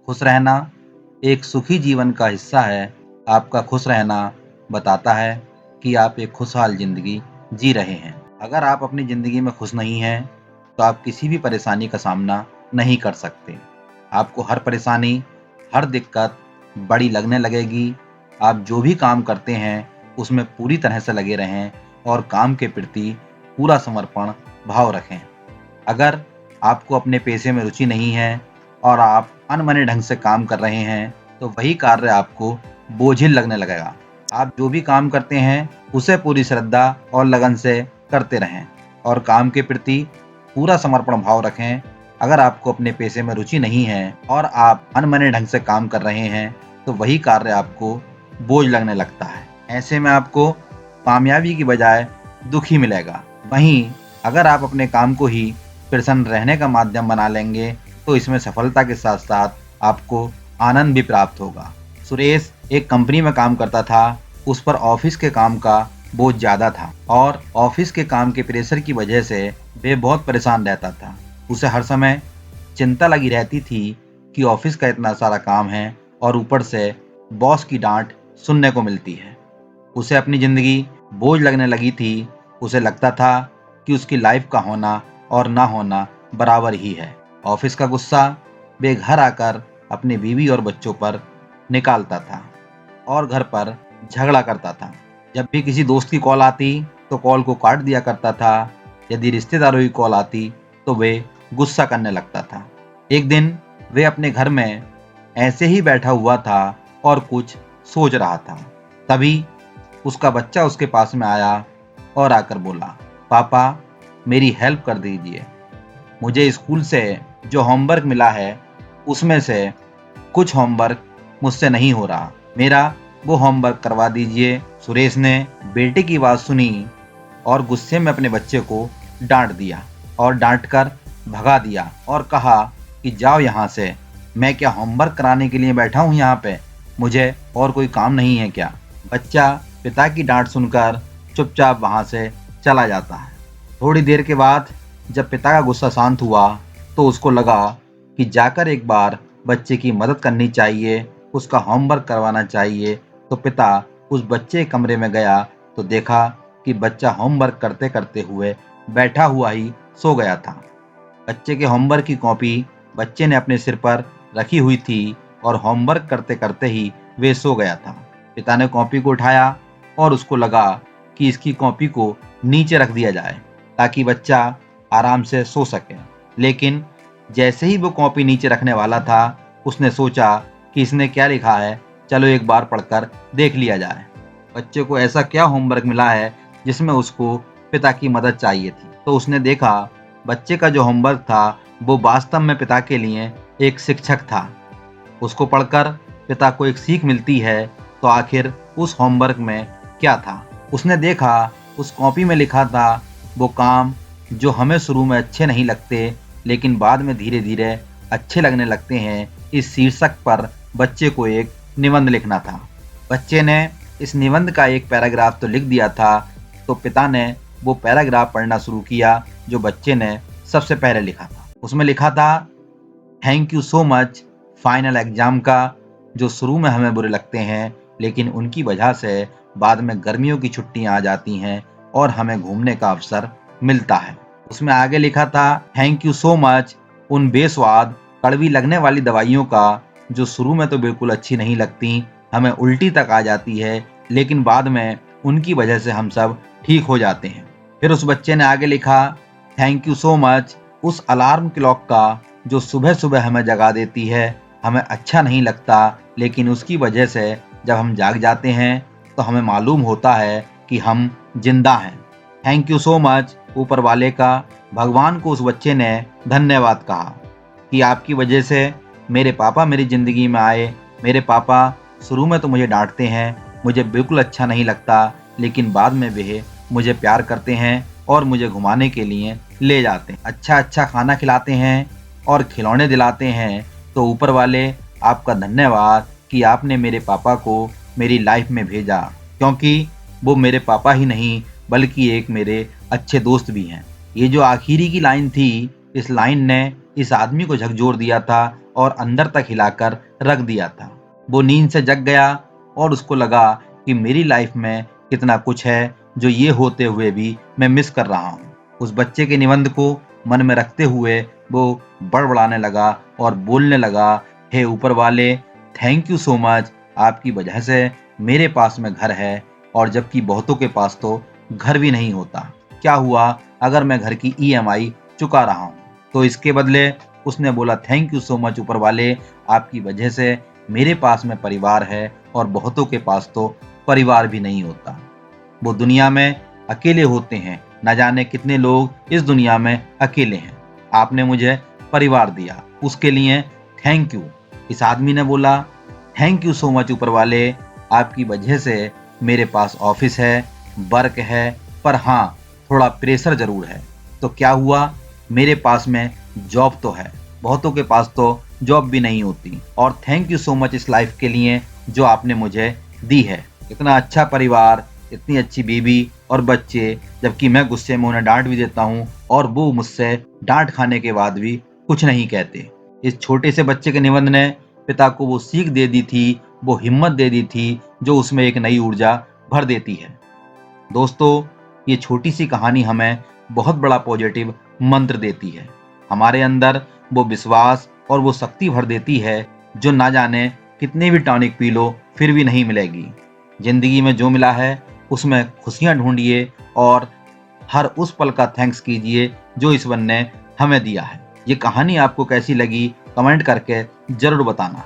खुश रहना एक सुखी जीवन का हिस्सा है। आपका खुश रहना बताता है कि आप एक खुशहाल ज़िंदगी जी रहे हैं। अगर आप अपनी ज़िंदगी में खुश नहीं हैं, तो आप किसी भी परेशानी का सामना नहीं कर सकते। आपको हर परेशानी, हर दिक्कत बड़ी लगने लगेगी। आप जो भी काम करते हैं, उसमें पूरी तरह से लगे रहें और काम के प्रति पूरा समर्पण भाव रखें। अगर आपको अपने पेशे में रुचि नहीं है और आप अनबने ढंग से काम कर रहे हैं, तो वही कार्य आपको बोझिल लगने लगेगा। आप जो भी काम करते हैं, उसे पूरी श्रद्धा और लगन से करते रहें और काम के प्रति पूरा समर्पण भाव रखें। अगर आपको अपने पेशे में रुचि नहीं है और आप अनबने ढंग से काम कर रहे हैं, तो वही कार्य आपको बोझ लगने लगता है। ऐसे में आपको कामयाबी की बजाय दुख ही मिलेगा। वहीं अगर आप अपने काम को ही प्रसन्न रहने का माध्यम बना लेंगे, तो इसमें सफलता के साथ साथ आपको आनंद भी प्राप्त होगा। सुरेश एक कंपनी में काम करता था। उस पर ऑफिस के काम का बोझ ज़्यादा था और ऑफिस के काम के प्रेशर की वजह से वे बहुत परेशान रहता था। उसे हर समय चिंता लगी रहती थी कि ऑफिस का इतना सारा काम है और ऊपर से बॉस की डांट सुनने को मिलती है। उसे अपनी ज़िंदगी बोझ लगने लगी थी। उसे लगता था कि उसकी लाइफ का होना और ना होना बराबर ही है। ऑफिस का गुस्सा वे घर आकर अपने बीवी और बच्चों पर निकालता था और घर पर झगड़ा करता था। जब भी किसी दोस्त की कॉल आती, तो कॉल को काट दिया करता था। यदि रिश्तेदारों की कॉल आती, तो वे गुस्सा करने लगता था। एक दिन वे अपने घर में ऐसे ही बैठा हुआ था और कुछ सोच रहा था। तभी उसका बच्चा उसके पास में आया और आकर बोला, पापा मेरी हेल्प कर दीजिए। मुझे स्कूल से जो होमवर्क मिला है, उसमें से कुछ होमवर्क मुझसे नहीं हो रहा। मेरा वो होमवर्क करवा दीजिए। सुरेश ने बेटे की बात सुनी और गुस्से में अपने बच्चे को डांट दिया और डांटकर भगा दिया और कहा कि जाओ यहाँ से। मैं क्या होमवर्क कराने के लिए बैठा हूँ यहाँ पे? मुझे और कोई काम नहीं है क्या? बच्चा पिता की डांट सुनकर चुपचाप वहाँ से चला जाता है। थोड़ी देर के बाद जब पिता का गुस्सा शांत हुआ, तो उसको लगा कि जाकर एक बार बच्चे की मदद करनी चाहिए, उसका होमवर्क करवाना चाहिए। तो पिता उस बच्चे के कमरे में गया तो देखा कि बच्चा होमवर्क करते करते हुए बैठा हुआ ही सो गया था। बच्चे के होमवर्क की कॉपी बच्चे ने अपने सिर पर रखी हुई थी और होमवर्क करते करते ही वे सो गया था। पिता ने कॉपी को उठाया और उसको लगा कि इसकी कॉपी को नीचे रख दिया जाए ताकि बच्चा आराम से सो सके। लेकिन जैसे ही वो कॉपी नीचे रखने वाला था, उसने सोचा कि इसने क्या लिखा है, चलो एक बार पढ़कर देख लिया जाए। बच्चे को ऐसा क्या होमवर्क मिला है जिसमें उसको पिता की मदद चाहिए थी। तो उसने देखा बच्चे का जो होमवर्क था, वो वास्तव में पिता के लिए एक शिक्षक था। उसको पढ़कर पिता को एक सीख मिलती है, तो आखिर उस होमवर्क में क्या था? उसने देखा उस कॉपी में लिखा था, वो काम जो हमें शुरू में अच्छे नहीं लगते, लेकिन बाद में धीरे धीरे अच्छे लगने लगते हैं। इस शीर्षक पर बच्चे को एक निबंध लिखना था। बच्चे ने इस निबंध का एक पैराग्राफ तो लिख दिया था, तो पिता ने वो पैराग्राफ पढ़ना शुरू किया जो बच्चे ने सबसे पहले लिखा था। उसमें लिखा था, thank you so much. Final exam का जो शुरू में हमें बुरे लगते हैं, लेकिन उनकी वजह से बाद में गर्मियों की छुट्टियां आ जाती हैं और हमें घूमने का अवसर मिलता है। उसमें आगे लिखा था, थैंक यू सो मच उन बेस्वाद कड़वी लगने वाली दवाइयों का जो शुरू में तो बिल्कुल अच्छी नहीं लगती, हमें उल्टी तक आ जाती है, लेकिन बाद में उनकी वजह से हम सब ठीक हो जाते हैं। फिर उस बच्चे ने आगे लिखा, थैंक यू सो मच उस अलार्म क्लॉक का जो सुबह सुबह हमें जगा देती है, हमें अच्छा नहीं लगता, लेकिन उसकी वजह से जब हम जाग जाते हैं तो हमें मालूम होता है कि हम जिंदा हैं। थैंक यू सो मच ऊपर वाले का। भगवान को उस बच्चे ने धन्यवाद कहा कि आपकी वजह से मेरे पापा मेरी ज़िंदगी में आए। मेरे पापा शुरू में तो मुझे डांटते हैं, मुझे बिल्कुल अच्छा नहीं लगता, लेकिन बाद में वे मुझे प्यार करते हैं और मुझे घुमाने के लिए ले जाते हैं, अच्छा अच्छा खाना खिलाते हैं और खिलौने दिलाते हैं। तो ऊपर वाले आपका धन्यवाद कि आपने मेरे पापा को मेरी लाइफ में भेजा, क्योंकि वो मेरे पापा ही नहीं बल्कि एक मेरे अच्छे दोस्त भी हैं। ये जो आखिरी की लाइन थी, इस लाइन ने इस आदमी को झकझोर दिया था और अंदर तक हिलाकर रख दिया था। वो नींद से जग गया और उसको लगा कि मेरी लाइफ में कितना कुछ है जो ये होते हुए भी मैं मिस कर रहा हूँ। उस बच्चे के निबंध को मन में रखते हुए वो बड़बड़ाने लगा और बोलने लगा, हे ऊपर वाले, थैंक यू सो मच, आपकी वजह से मेरे पास में घर है, और जबकि बहुतों के पास तो घर भी नहीं होता। क्या हुआ अगर मैं घर की ईएमआई चुका रहा हूँ? तो इसके बदले उसने बोला, थैंक यू सो मच ऊपर वाले, आपकी वजह से मेरे पास में परिवार है और बहुतों के पास तो परिवार भी नहीं होता। वो दुनिया में अकेले होते हैं, न जाने कितने लोग इस दुनिया में अकेले हैं। आपने मुझे परिवार दिया, उसके लिए थैंक यू। इस आदमी ने बोला, थैंक यू सो मच ऊपर वाले, आपकी वजह से मेरे पास ऑफिस है, वर्क है, पर हाँ, थोड़ा प्रेशर जरूर है। तो क्या हुआ, मेरे पास में जॉब तो है, बहुतों के पास तो जॉब भी नहीं होती। और थैंक यू सो मच इस लाइफ के लिए जो आपने मुझे दी है। इतना अच्छा परिवार, इतनी अच्छी बीवी और बच्चे, जबकि मैं गुस्से में उन्हें डांट भी देता हूँ और वो मुझसे डांट खाने के बाद भी कुछ नहीं कहते। इस छोटे से बच्चे के निबंध ने पिता को वो सीख दे दी थी, वो हिम्मत दे दी थी जो उसमें एक नई ऊर्जा भर देती है। दोस्तों, ये छोटी सी कहानी हमें बहुत बड़ा पॉजिटिव मंत्र देती है। हमारे अंदर वो विश्वास और वो शक्ति भर देती है जो ना जाने कितने भी टॉनिक पी लो फिर भी नहीं मिलेगी। जिंदगी में जो मिला है उसमें खुशियां ढूंढिए और हर उस पल का थैंक्स कीजिए जो ईश्वर ने हमें दिया है। ये कहानी आपको कैसी लगी कमेंट करके जरूर बताना।